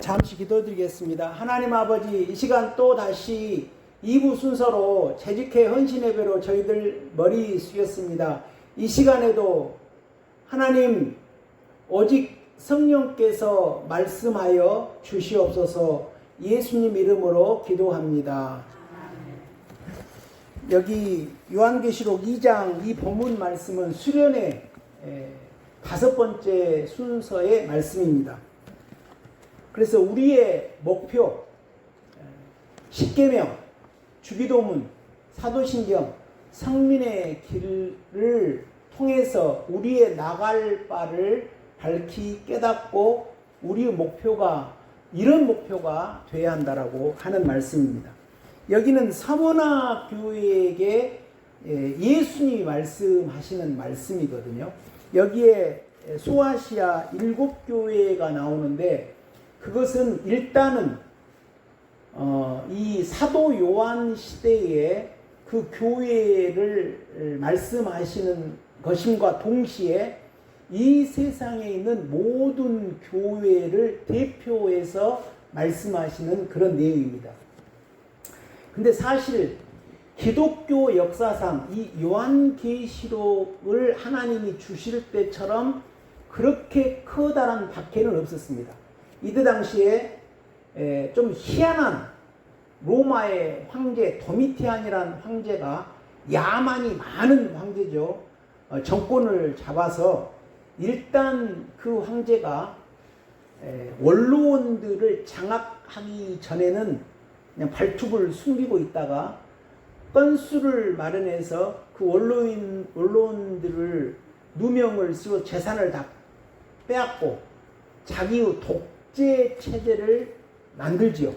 잠시 기도드리겠습니다. 하나님 아버지, 이 시간 또 다시 2부 순서로 재직회 헌신 예배로 저희들 머리 숙였습니다. 이 시간에도 하나님 오직 성령께서 말씀하여 주시옵소서. 예수님 이름으로 기도합니다. 여기 요한계시록 2장 이 본문 말씀은 수련의 5번째 순서의 말씀입니다. 그래서 우리의 목표, 십계명, 주기도문, 사도신경, 성민의 길을 통해서 우리의 나갈 바를 밝히 깨닫고 우리의 목표가 이런 목표가 돼야 한다라고 하는 말씀입니다. 여기는 서머나 교회에게 예수님이 말씀하시는 말씀이거든요. 여기에 소아시아 7교회가 나오는데 그것은 일단은 이 사도 요한 시대에 그 교회를 말씀하시는 것임과 동시에 이 세상에 있는 모든 교회를 대표해서 말씀하시는 그런 내용입니다. 근데 사실 기독교 역사상 이 요한계시록을 하나님이 주실 때처럼 그렇게 커다란 박해는 없었습니다. 이때 당시에 좀 희한한 로마의 황제 도미티안이라는 황제가 야만이 많은 황제죠. 정권을 잡아서 일단 그 황제가 원로원들을 장악하기 전에는 그냥 발톱을 숨기고 있다가 건수를 마련해서 그 원로원들을 누명을 쓰고 재산을 다 빼앗고 자기의 독재 체제를 만들지요.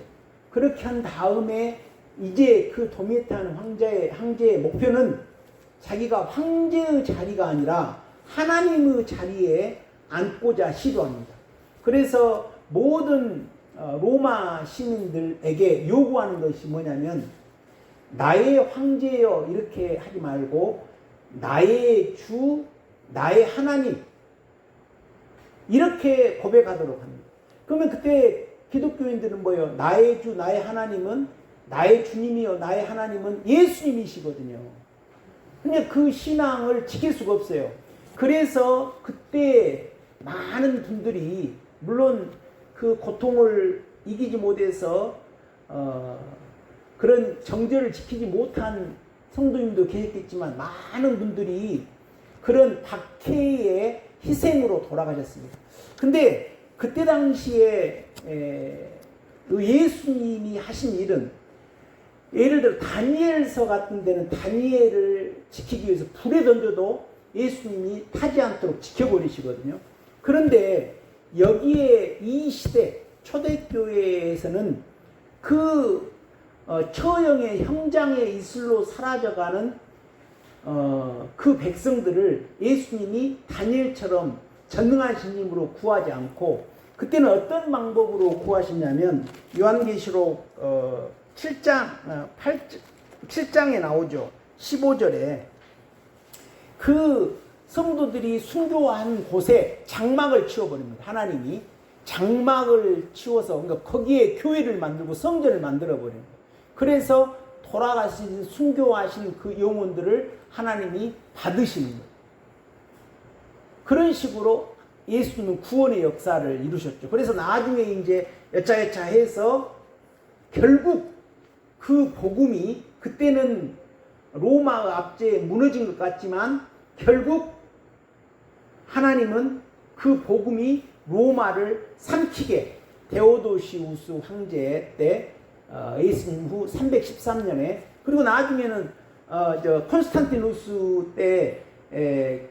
그렇게 한 다음에 이제 그 도미티안 황제의 목표는 자기가 황제의 자리가 아니라 하나님의 자리에 앉고자 시도합니다. 그래서 모든 로마 시민들에게 요구하는 것이 뭐냐면 나의 황제여 이렇게 하지 말고 나의 주, 나의 하나님 이렇게 고백하도록 합니다. 그러면 그때 기독교인들은 뭐예요? 나의 주, 나의 하나님은 나의 주님이요, 나의 하나님은 예수님이시거든요. 근데 그 신앙을 지킬 수가 없어요. 그래서 그때 많은 분들이 물론 그 고통을 이기지 못해서 그런 정절을 지키지 못한 성도님도 계셨겠지만 많은 분들이 그런 박해의 희생으로 돌아가셨습니다. 근데 그때 당시에 예수님이 하신 일은 예를 들어 다니엘서 같은 데는 다니엘을 지키기 위해서 불에 던져도 예수님이 타지 않도록 지켜버리시거든요. 그런데 여기에 이 시대 초대교회에서는 그 처형의 형장에 이슬로 사라져가는 그 백성들을 예수님이 다니엘처럼 전능하신 힘으로 구하지 않고 그때는 어떤 방법으로 구하시냐면 요한계시록 7장에 나오죠. 15절에 그 성도들이 순교한 곳에 장막을 치워버립니다. 하나님이 장막을 치워서 그러니까 거기에 교회를 만들고 성전을 만들어버립니다. 그래서 돌아가신 순교하신 그 영혼들을 하나님이 받으시는 거예요. 그런 식으로 예수님은 구원의 역사를 이루셨죠. 그래서 나중에 이제 여차여차 해서 결국 그 복음이 그때는 로마의 압제에 무너진 것 같지만 결국 하나님은 그 복음이 로마를 삼키게 데오도시우스 황제 때 예수님 후 313년에 그리고 나중에는 콘스탄티누스 때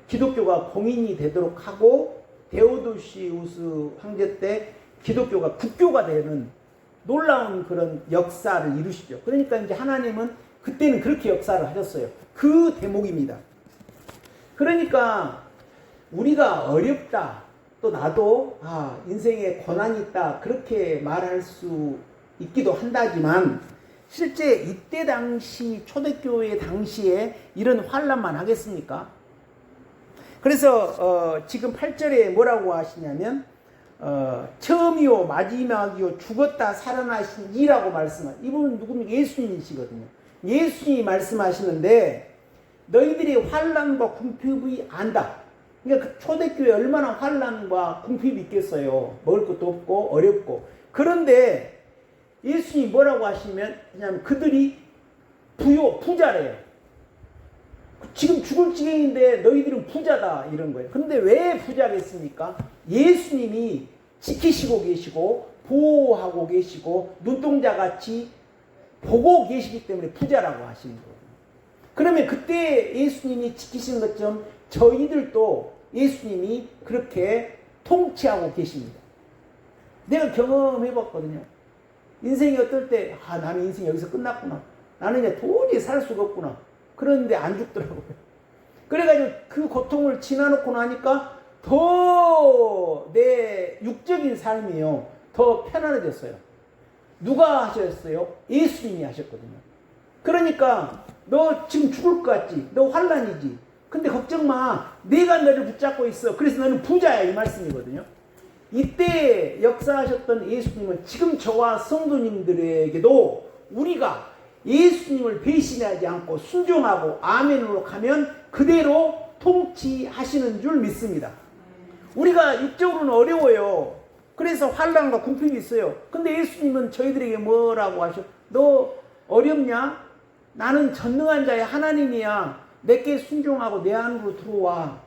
기독교가 공인이 되도록 하고 데오도시우스 황제 때 기독교가 국교가 되는 놀라운 그런 역사를 이루시죠. 그러니까 이제 하나님은 그때는 그렇게 역사를 하셨어요. 그 대목입니다. 그러니까 우리가 어렵다 또 나도 인생에 고난이 있다 그렇게 말할 수 있기도 한다지만 실제 이때 당시 초대교회 당시에 이런 환난만 하겠습니까? 그래서 지금 8절에 뭐라고 하시냐면 처음이요 마지막이요 죽었다 살아나신 이라고 말씀하세요. 이분은 누굽니까? 예수님이시거든요. 예수님이 말씀하시는데 너희들이 환난과 궁핍이 안다. 그러니까 그 초대교회 얼마나 환난과 궁핍이 있겠어요. 먹을 것도 없고 어렵고. 그런데 예수님이 뭐라고 하시면 그냥 그들이 부자래요. 지금 죽을 지경인데 너희들은 부자다 이런 거예요. 그런데 왜 부자겠습니까? 예수님이 지키시고 계시고 보호하고 계시고 눈동자같이 보고 계시기 때문에 부자라고 하시는 거예요. 그러면 그때 예수님이 지키신 것처럼 저희들도 예수님이 그렇게 통치하고 계십니다. 내가 경험해봤거든요. 인생이 어떨 때 나는 인생이 여기서 끝났구나. 나는 이제 도저히 살 수가 없구나. 그런데 안 죽더라고요. 그래가지고 그 고통을 지나놓고 나니까 더 내 육적인 삶이요 더 편안해졌어요. 누가 하셨어요? 예수님이 하셨거든요. 그러니까 너 지금 죽을 것 같지? 너 환난이지? 근데 걱정 마. 내가 너를 붙잡고 있어. 그래서 너는 부자야 이 말씀이거든요. 이때 역사하셨던 예수님은 지금 저와 성도님들에게도 우리가 예수님을 배신하지 않고 순종하고 아멘으로 가면 그대로 통치하시는 줄 믿습니다. 우리가 육적으로는 어려워요. 그래서 환난과 궁핍이 있어요. 근데 예수님은 저희들에게 뭐라고 하셔? 너 어렵냐? 나는 전능한 자의 하나님이야. 내게 순종하고 내 안으로 들어와.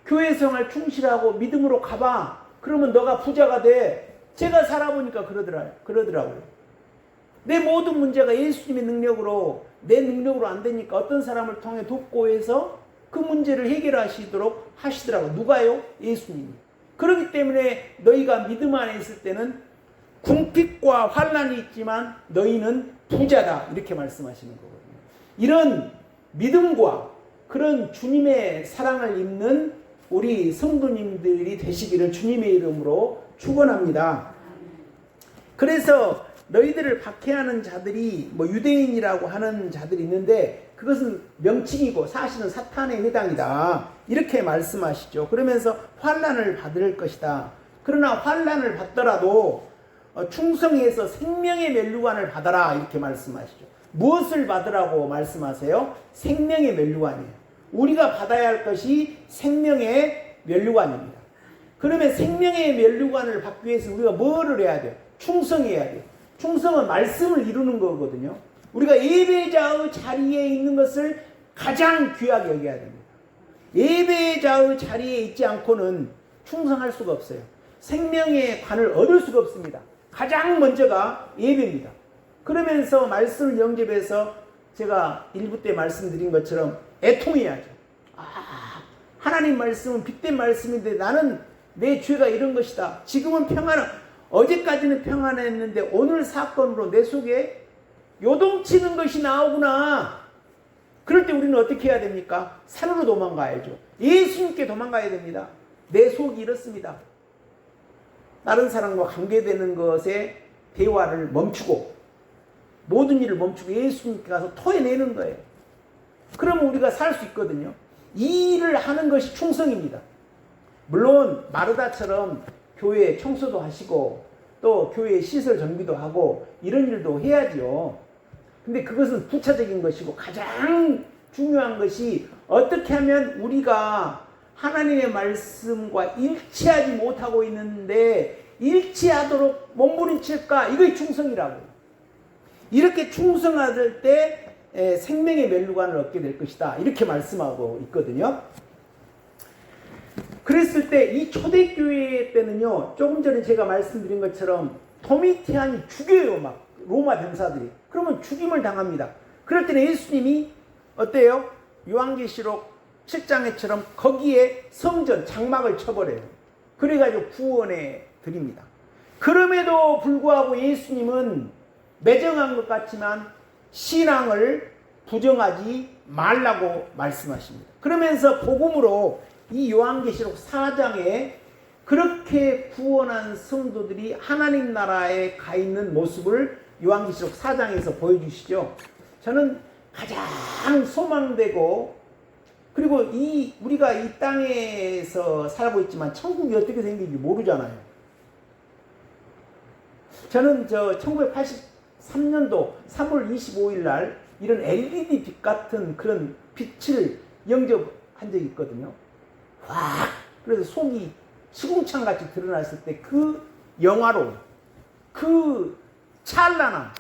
교회 생활 충실하고 믿음으로 가봐. 그러면 너가 부자가 돼. 제가 살아보니까 그러더라고요. 내 모든 문제가 예수님의 능력으로 내 능력으로 안 되니까 어떤 사람을 통해 돕고 해서 그 문제를 해결하시도록 하시더라고요. 누가요? 예수님이. 그렇기 때문에 너희가 믿음 안에 있을 때는 궁핍과 환난이 있지만 너희는 부자다 이렇게 말씀하시는 거거든요. 이런 믿음과 그런 주님의 사랑을 입는 우리 성도님들이 되시기를 주님의 이름으로 축원합니다. 그래서 너희들을 박해하는 자들이 유대인이라고 하는 자들이 있는데 그것은 명칭이고 사실은 사탄의 회당이다. 이렇게 말씀하시죠. 그러면서 환난을 받을 것이다. 그러나 환난을 받더라도 충성해서 생명의 면류관을 받아라. 이렇게 말씀하시죠. 무엇을 받으라고 말씀하세요? 생명의 면류관이에요. 우리가 받아야 할 것이 생명의 면류관입니다. 그러면 생명의 면류관을 받기 위해서 우리가 뭐를 해야 돼요? 충성해야 돼요. 충성은 말씀을 이루는 거거든요. 우리가 예배자의 자리에 있는 것을 가장 귀하게 여겨야 됩니다. 예배자의 자리에 있지 않고는 충성할 수가 없어요. 생명의 관을 얻을 수가 없습니다. 가장 먼저가 예배입니다. 그러면서 말씀을 영접해서 제가 일부 때 말씀드린 것처럼 애통해야죠. 하나님 말씀은 빛된 말씀인데 나는 내 죄가 이런 것이다. 지금은 어제까지는 평안했는데 오늘 사건으로 내 속에 요동치는 것이 나오구나. 그럴 때 우리는 어떻게 해야 됩니까? 산으로 도망가야죠. 예수님께 도망가야 됩니다. 내 속이 이렇습니다. 다른 사람과 관계되는 것에 대화를 멈추고 모든 일을 멈추고 예수님께 가서 토해내는 거예요. 그러면 우리가 살 수 있거든요. 이 일을 하는 것이 충성입니다. 물론 마르다처럼 교회 청소도 하시고 또 교회 시설 정비도 하고 이런 일도 해야죠. 근데 그것은 부차적인 것이고 가장 중요한 것이 어떻게 하면 우리가 하나님의 말씀과 일치하지 못하고 있는데 일치하도록 몸부림칠까? 이것이 충성이라고. 이렇게 충성할 때 생명의 면류관을 얻게 될 것이다. 이렇게 말씀하고 있거든요. 그랬을 때 이 초대교회 때는요. 조금 전에 제가 말씀드린 것처럼 도미티안이 죽여요. 막 로마 병사들이. 그러면 죽임을 당합니다. 그럴 때는 예수님이 어때요? 요한계시록 7장에처럼 거기에 성전 장막을 쳐버려요. 그래가지고 구원해 드립니다. 그럼에도 불구하고 예수님은 매정한 것 같지만 신앙을 부정하지 말라고 말씀하십니다. 그러면서 복음으로 이 요한계시록 4장에 그렇게 구원한 성도들이 하나님 나라에 가 있는 모습을 요한계시록 4장에서 보여주시죠. 저는 가장 소망되고 그리고 우리가 이 땅에서 살고 있지만 천국이 어떻게 생길지 모르잖아요. 저는 1983년도 3월 25일 날 이런 LED 빛 같은 그런 빛을 영접한 적이 있거든요. 확! 그래서 속이 시궁창 같이 드러났을 때 그 영화로 그 찬란함,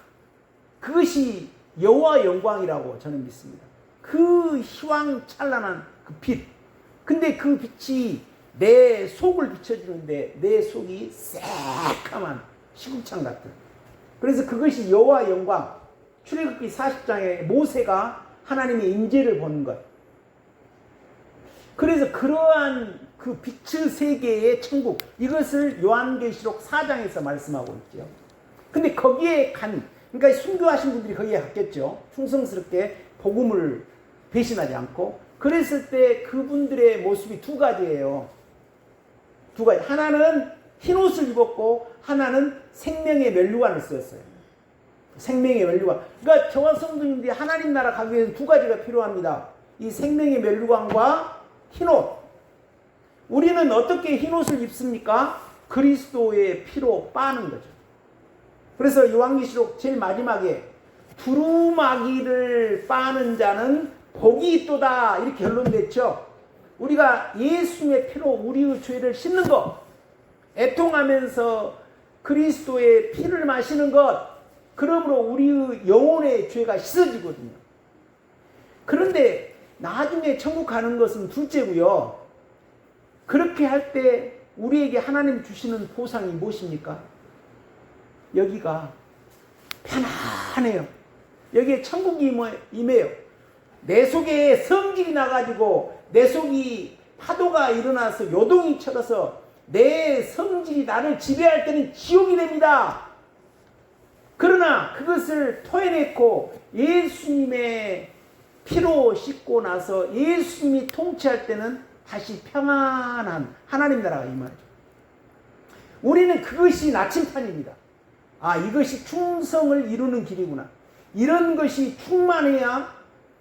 그것이 여호와 영광이라고 저는 믿습니다. 그 희왕 찬란한 그 빛. 근데 그 빛이 내 속을 비춰주는데 내 속이 새까만 시궁창 같은. 그래서 그것이 여호와 영광. 출애굽기 40장에 모세가 하나님의 임재를 본 것. 그래서 그러한 그 빛의 세계의 천국, 이것을 요한계시록 4장에서 말씀하고 있죠. 근데 거기에 그러니까 순교하신 분들이 거기에 갔겠죠. 충성스럽게 복음을 배신하지 않고. 그랬을 때 그분들의 모습이 두 가지예요. 두 가지. 하나는 흰 옷을 입었고 하나는 생명의 면류관을 쓰였어요. 생명의 면류관. 그러니까 저와 성도님들이 하나님 나라 가기 위해서 두 가지가 필요합니다. 이 생명의 면류관과 흰 옷. 우리는 어떻게 흰 옷을 입습니까? 그리스도의 피로 빠는 거죠. 그래서 요한계시록 제일 마지막에 두루마기를 빠는 자는 복이 있도다 이렇게 결론됐죠. 우리가 예수님의 피로 우리의 죄를 씻는 것, 애통하면서 그리스도의 피를 마시는 것, 그러므로 우리의 영혼의 죄가 씻어지거든요. 그런데 나중에 천국 가는 것은 둘째고요. 그렇게 할 때 우리에게 하나님 주시는 보상이 무엇입니까? 여기가 편안해요. 여기에 천국이 임해요. 내 속에 성질이 나가지고 내 속이 파도가 일어나서 요동이 쳐서 내 성질이 나를 지배할 때는 지옥이 됩니다. 그러나 그것을 토해내고 예수님의 피로 씻고 나서 예수님이 통치할 때는 다시 평안한 하나님 나라가 임하죠. 우리는 그것이 나침판입니다. 아, 이것이 충성을 이루는 길이구나. 이런 것이 충만해야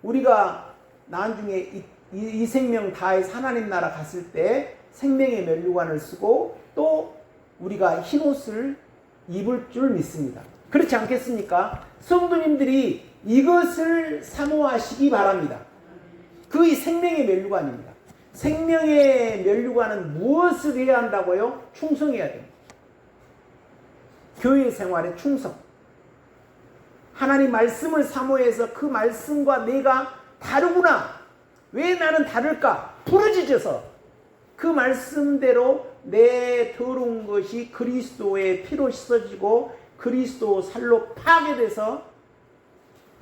우리가 나중에 이 생명 다해서 하나님 나라 갔을 때 생명의 면류관을 쓰고 또 우리가 흰 옷을 입을 줄 믿습니다. 그렇지 않겠습니까? 성도님들이 이것을 사모하시기 바랍니다. 그의 생명의 면류관입니다. 생명의 면류관은 무엇을 해야 한다고요? 충성해야 됩니다. 교회 생활에 충성. 하나님 말씀을 사모해서 그 말씀과 내가 다르구나. 왜 나는 다를까? 부르짖어서 그 말씀대로 내 더러운 것이 그리스도의 피로 씻어지고 그리스도 살로 파괴돼서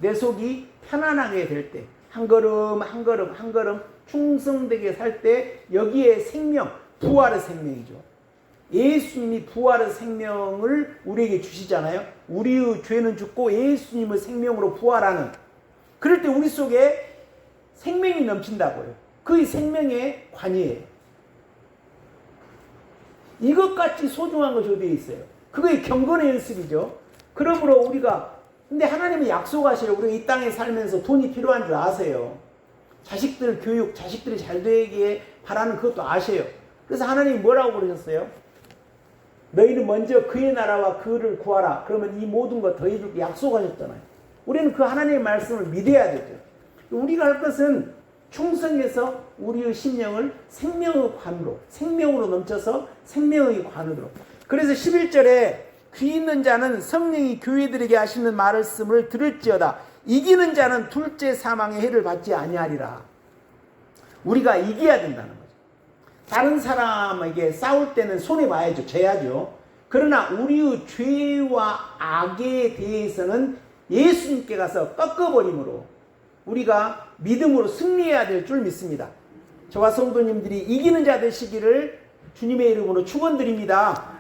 내 속이 편안하게 될 때, 한 걸음 한 걸음 한 걸음 충성되게 살 때 여기에 생명, 부활의 생명이죠. 예수님이 부활의 생명을 우리에게 주시잖아요. 우리의 죄는 죽고 예수님의 생명으로 부활하는. 그럴 때 우리 속에 생명이 넘친다고요. 그의 생명의 관이에요. 이것같이 소중한 것이 어디에 있어요? 그거의 경건의 연습이죠. 그러므로 우리가, 근데 하나님이 약속하시려 우리가 이 땅에 살면서 돈이 필요한 줄 아세요. 자식들 교육, 자식들이 잘 되기에 바라는 그것도 아세요. 그래서 하나님이 뭐라고 그러셨어요? 너희는 먼저 그의 나라와 그를 구하라. 그러면 이 모든 것 더해줄게 약속하셨잖아요. 우리는 그 하나님의 말씀을 믿어야 되죠. 우리가 할 것은 충성해서 우리의 심령을 생명의 관으로, 생명으로 넘쳐서 생명의 관으로. 그래서 11절에 귀 있는 자는 성령이 교회들에게 하시는 말씀을 들을지어다. 이기는 자는 둘째 사망의 해를 받지 아니하리라. 우리가 이겨야 된다는 거죠. 다른 사람에게 싸울 때는 손해봐야죠. 져야죠. 그러나 우리의 죄와 악에 대해서는 예수님께 가서 꺾어버림으로 우리가 믿음으로 승리해야 될 줄 믿습니다. 저와 성도님들이 이기는 자 되시기를 주님의 이름으로 축원드립니다.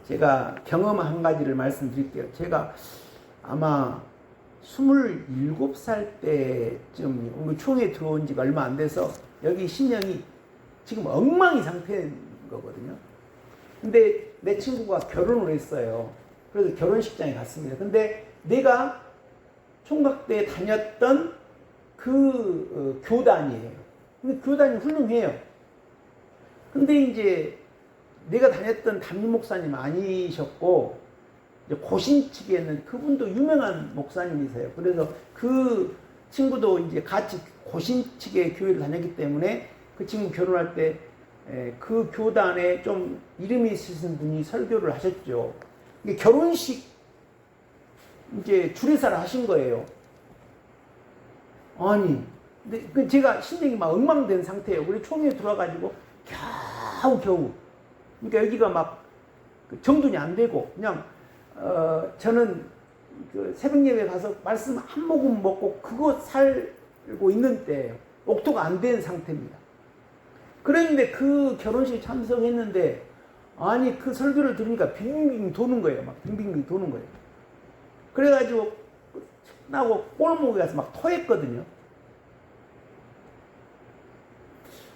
제가 경험 한 가지를 말씀드릴게요. 제가 아마 27살 때쯤 우리 총회 들어온 지가 얼마 안 돼서 여기 신령이 지금 엉망이 상태인 거거든요. 근데 내 친구가 결혼을 했어요. 그래서 결혼식장에 갔습니다. 근데 내가 총각 때 다녔던 그 교단이에요. 근데 교단이 훌륭해요. 근데 이제 내가 다녔던 담임 목사님 아니셨고 고신 측에 있는 그분도 유명한 목사님이세요. 그래서 그 친구도 이제 같이 고신 측의 교회를 다녔기 때문에 그 친구 결혼할 때 그 교단에 좀 이름이 있으신 분이 설교를 하셨죠. 이게 결혼식 이제 주례사를 하신 거예요. 아니, 근데 제가 심령이 막 엉망된 상태예요. 그래서 초미에 들어와가지고 겨우 그러니까 여기가 막 정돈이 안 되고 그냥 저는 그 새벽 예배 가서 말씀 한 모금 먹고 그거 살고 있는 때예요. 옥토가 안 된 상태입니다. 그랬는데 그 결혼식에 참석했는데 아니 그 설교를 들으니까 빙빙 도는 거예요. 막 빙빙 도는 거예요. 그래가지고 나고 골목에 가서 막 토했거든요.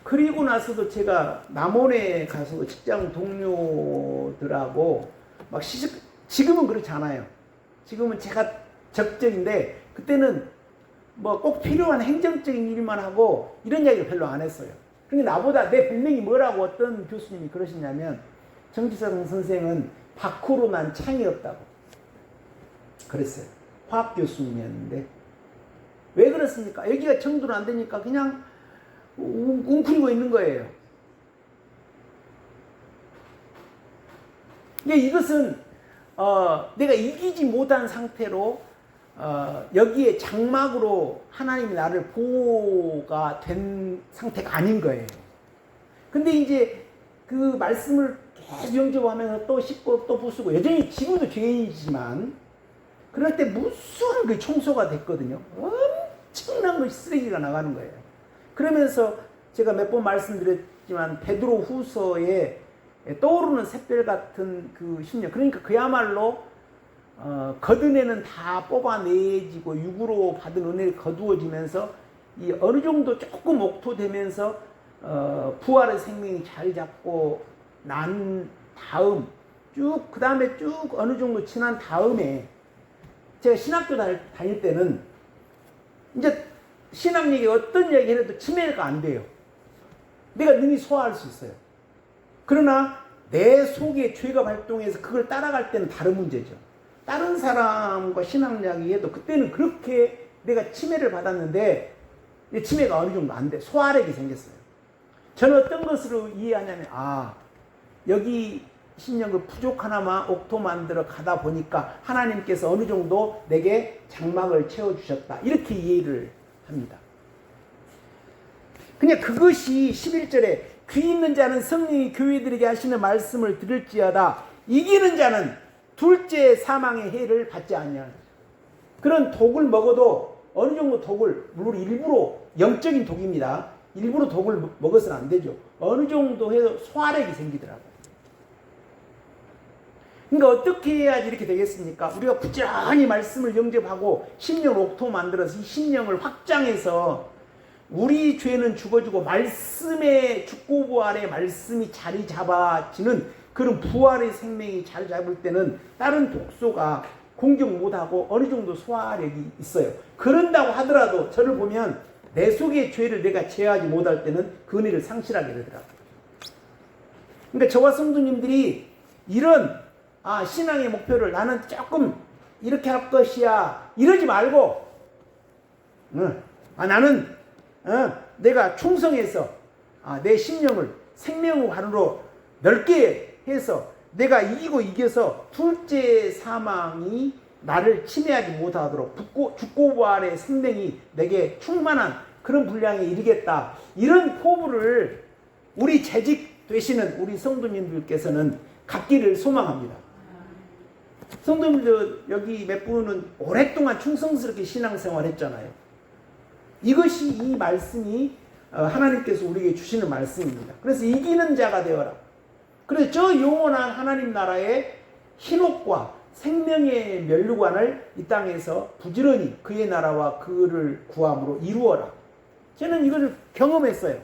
그리고 나서도 제가 남원에 가서 직장 동료들하고 막 지금은 그렇지 않아요. 지금은 제가 적적인데 그때는 뭐 꼭 필요한 행정적인 일만 하고 이런 이야기를 별로 안 했어요. 그러니까 나보다 내 별명이 뭐라고 어떤 교수님이 그러시냐면 정지성 선생은 밖으로 난 창이 없다고 그랬어요. 화학 교수님이었는데 왜 그렇습니까? 여기가 정돈 안 되니까 그냥 웅크리고 있는 거예요. 이것은 내가 이기지 못한 상태로 여기에 장막으로 하나님이 나를 보호가 된 상태가 아닌 거예요. 근데 이제 그 말씀을 계속 영접하면서 또 씻고 또 부수고 여전히 지금도 죄인이지만 그럴 때 무수한 그 청소가 됐거든요. 엄청난 그 쓰레기가 나가는 거예요. 그러면서 제가 몇 번 말씀드렸지만 베드로 후서에 떠오르는 샛별 같은 그 심령, 그러니까 그야말로 걷은 애는 다 뽑아내지고 육으로 받은 은혜를 거두어지면서 이 어느 정도 조금 옥토되면서 부활의 생명이 자리 잡고 난 다음 쭉 그 다음에 쭉 어느 정도 지난 다음에 제가 신학교 다닐 때는 이제 신학 얘기 어떤 얘기 해도 치매가 안 돼요. 내가 능히 소화할 수 있어요. 그러나 내 속에 죄가 발동해서 그걸 따라갈 때는 다른 문제죠. 다른 사람과 신학 이야기해도 그때는 그렇게 내가 치매를 받았는데 치매가 어느 정도 안 돼. 소화력이 생겼어요. 저는 어떤 것으로 이해하냐면 여기 신령을 부족하나마 옥토 만들어 가다 보니까 하나님께서 어느 정도 내게 장막을 채워주셨다. 이렇게 이해를 합니다. 그냥 그것이 11절에 귀 있는 자는 성령이 교회들에게 하시는 말씀을 들을지어다 이기는 자는 둘째 사망의 해를 받지 아니하는 그런 독을 먹어도 어느 정도 독을 물론 일부러 영적인 독입니다. 일부러 독을 먹어서는 안 되죠. 어느 정도 해도 소화력이 생기더라고요. 그러니까 어떻게 해야지 이렇게 되겠습니까? 우리가 부지런히 말씀을 영접하고 심령을 옥토 만들어서 이 심령을 확장해서 우리 죄는 죽어지고 말씀의 죽고 부활의 말씀이 자리 잡아지는 그런 부활의 생명이 자리 잡을 때는 다른 독소가 공격 못하고 어느 정도 소화력이 있어요. 그런다고 하더라도 저를 보면 내 속의 죄를 내가 제어하지 못할 때는 그 은혜를 상실하게 되더라고요. 그러니까 저와 성도님들이 이런 신앙의 목표를 나는 조금 이렇게 할 것이야 이러지 말고 나는 내가 충성해서 내 심령을 생명의 관으로 넓게 해서 내가 이겨서 둘째 사망이 나를 침해하지 못하도록 죽고 부활의 생명이 내게 충만한 그런 분량에 이르겠다. 이런 포부를 우리 재직 되시는 우리 성도님들께서는 갖기를 소망합니다. 성도님들 여기 몇 분은 오랫동안 충성스럽게 신앙생활 했잖아요. 이것이 이 말씀이 하나님께서 우리에게 주시는 말씀입니다. 그래서 이기는 자가 되어라. 그래서 저 영원한 하나님 나라의 hin옥과 생명의 면류관을 이 땅에서 부지런히 그의 나라와 그를 구함으로 이루어라. 저는 이걸 경험했어요.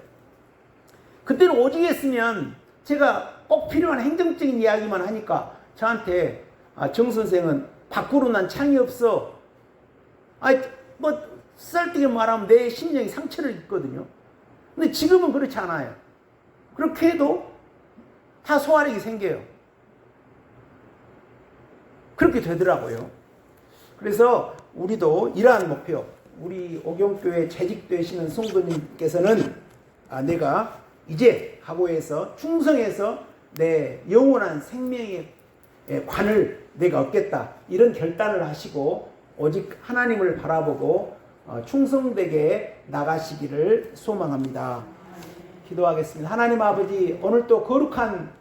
그때는 오직 했으면 제가 꼭 필요한 행정적인 이야기만 하니까 저한테 정 선생은 밖으로 난 창이 없어. 쌀뜨게 말하면 내 심령이 상처를 입거든요. 근데 지금은 그렇지 않아요. 그렇게 해도 다 소화력이 생겨요. 그렇게 되더라고요. 그래서 우리도 이러한 목표, 우리 오경교회 재직되시는 성도님께서는 내가 이제 각오해서 충성해서 내 영원한 생명의 관을 내가 얻겠다, 이런 결단을 하시고 오직 하나님을 바라보고 충성되게 나가시기를 소망합니다. 기도하겠습니다. 하나님 아버지, 오늘 또 거룩한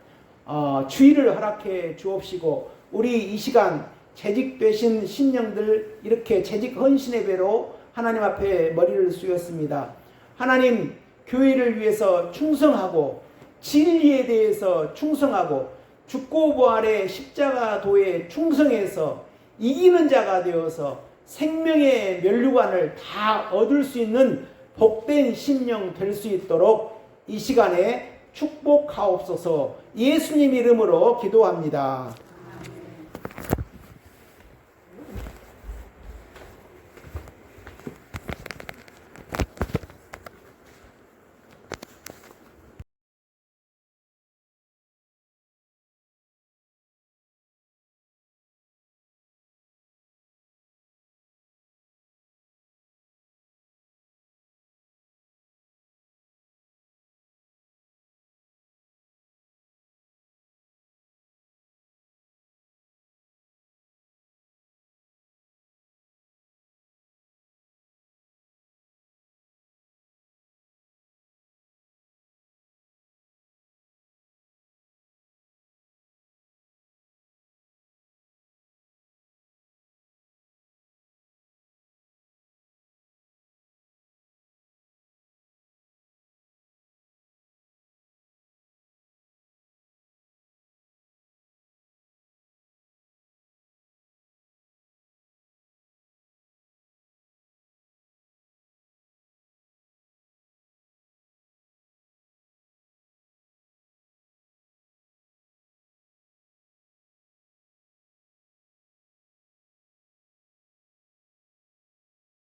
주의를 허락해 주옵시고, 우리 이 시간 재직되신 신령들 이렇게 재직 헌신의 배로 하나님 앞에 머리를 숙였습니다. 하나님, 교회를 위해서 충성하고 진리에 대해서 충성하고 죽고 부활의 십자가 도에 충성해서 이기는 자가 되어서 생명의 면류관을 다 얻을 수 있는 복된 심령 될 수 있도록 이 시간에 축복하옵소서. 예수님 이름으로 기도합니다.